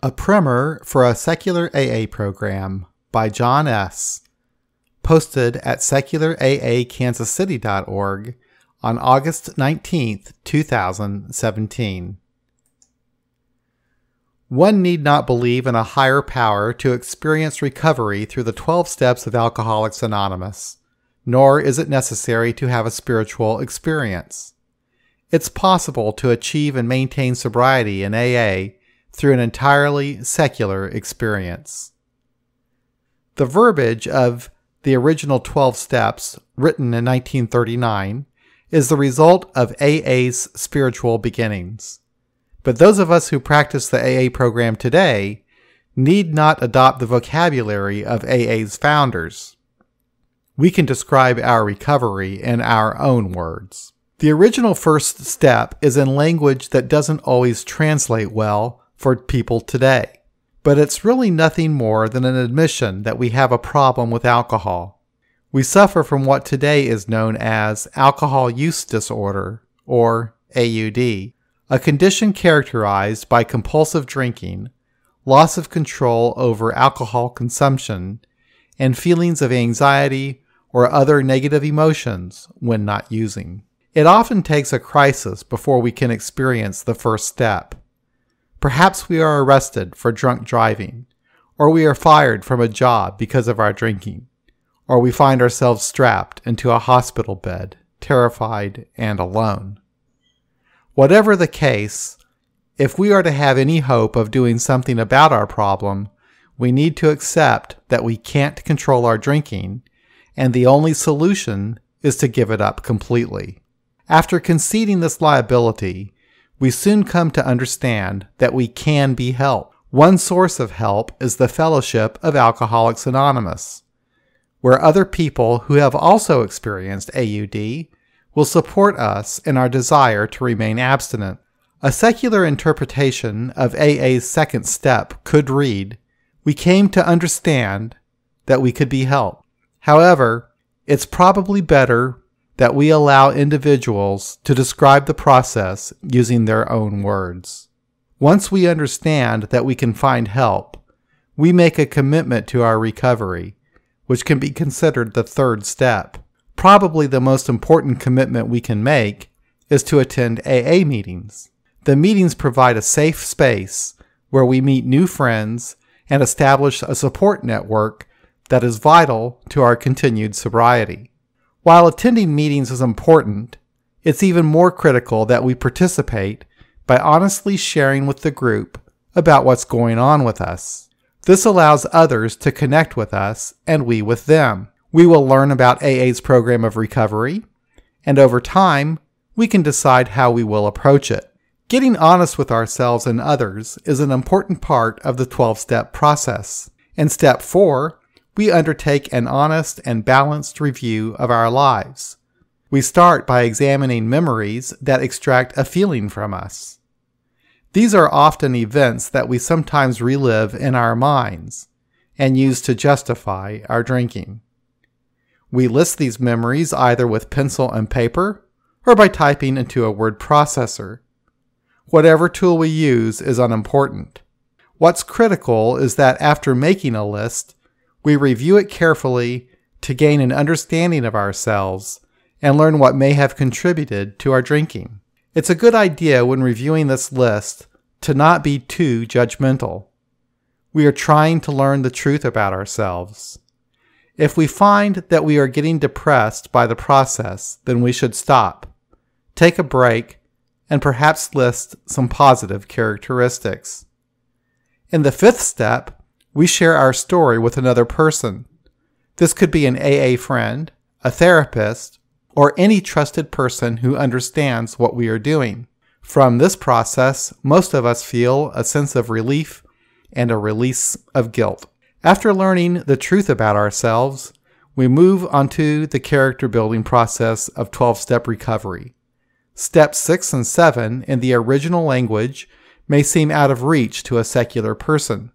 A Primer for a Secular AA Program by John S. Posted at secularaaakansascity.org on August 19, 2017. One need not believe in a higher power to experience recovery through the 12 steps of Alcoholics Anonymous, nor is it necessary to have a spiritual experience. It's possible to achieve and maintain sobriety in AA through an entirely secular experience. The verbiage of the original 12 steps, written in 1939, is the result of AA's spiritual beginnings. But those of us who practice the AA program today need not adopt the vocabulary of AA's founders. We can describe our recovery in our own words. The original first step is in language that doesn't always translate well for people today, but it's really nothing more than an admission that we have a problem with alcohol. We suffer from what today is known as alcohol use disorder, or AUD, a condition characterized by compulsive drinking, loss of control over alcohol consumption, and feelings of anxiety or other negative emotions when not using. It often takes a crisis before we can experience the first step. Perhaps we are arrested for drunk driving, or we are fired from a job because of our drinking, or we find ourselves strapped into a hospital bed, terrified and alone. Whatever the case, if we are to have any hope of doing something about our problem, we need to accept that we can't control our drinking, and the only solution is to give it up completely. After conceding this liability, we soon come to understand that we can be helped. One source of help is the fellowship of Alcoholics Anonymous, where other people who have also experienced AUD will support us in our desire to remain abstinent. A secular interpretation of AA's second step could read, "We came to understand that we could be helped." However, it's probably better that we allow individuals to describe the process using their own words. Once we understand that we can find help, we make a commitment to our recovery, which can be considered the third step. Probably the most important commitment we can make is to attend AA meetings. The meetings provide a safe space where we meet new friends and establish a support network that is vital to our continued sobriety. While attending meetings is important, it's even more critical that we participate by honestly sharing with the group about what's going on with us. This allows others to connect with us and we with them. We will learn about AA's program of recovery, and over time, we can decide how we will approach it. Getting honest with ourselves and others is an important part of the 12-step process. In step 4, we undertake an honest and balanced review of our lives. We start by examining memories that extract a feeling from us. These are often events that we sometimes relive in our minds and use to justify our drinking. We list these memories either with pencil and paper or by typing into a word processor. Whatever tool we use is unimportant. What's critical is that after making a list, we review it carefully to gain an understanding of ourselves and learn what may have contributed to our drinking. It's a good idea when reviewing this list to not be too judgmental. We are trying to learn the truth about ourselves. If we find that we are getting depressed by the process, then we should stop, take a break, and perhaps list some positive characteristics. In the 5th step, we share our story with another person. This could be an AA friend, a therapist, or any trusted person who understands what we are doing. From this process, most of us feel a sense of relief and a release of guilt. After learning the truth about ourselves, we move onto the character building process of 12-step recovery. Steps 6 and 7 in the original language may seem out of reach to a secular person,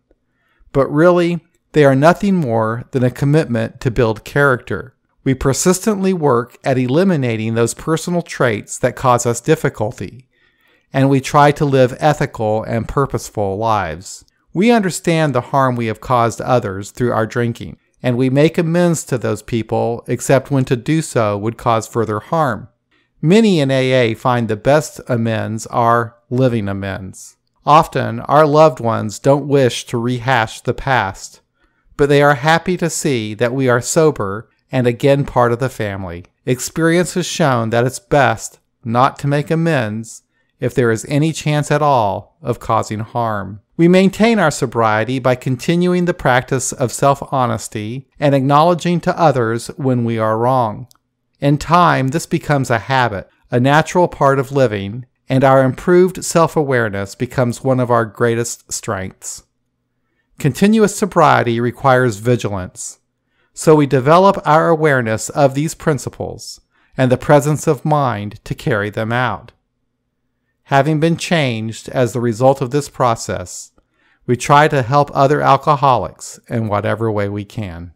but really, they are nothing more than a commitment to build character. We persistently work at eliminating those personal traits that cause us difficulty, and we try to live ethical and purposeful lives. We understand the harm we have caused others through our drinking, and we make amends to those people except when to do so would cause further harm. Many in AA find the best amends are living amends. Often, our loved ones don't wish to rehash the past, but they are happy to see that we are sober and again part of the family. Experience has shown that it's best not to make amends if there is any chance at all of causing harm. We maintain our sobriety by continuing the practice of self-honesty and acknowledging to others when we are wrong. In time, this becomes a habit, a natural part of living, and our improved self-awareness becomes one of our greatest strengths. Continuous sobriety requires vigilance, so we develop our awareness of these principles and the presence of mind to carry them out. Having been changed as the result of this process, we try to help other alcoholics in whatever way we can.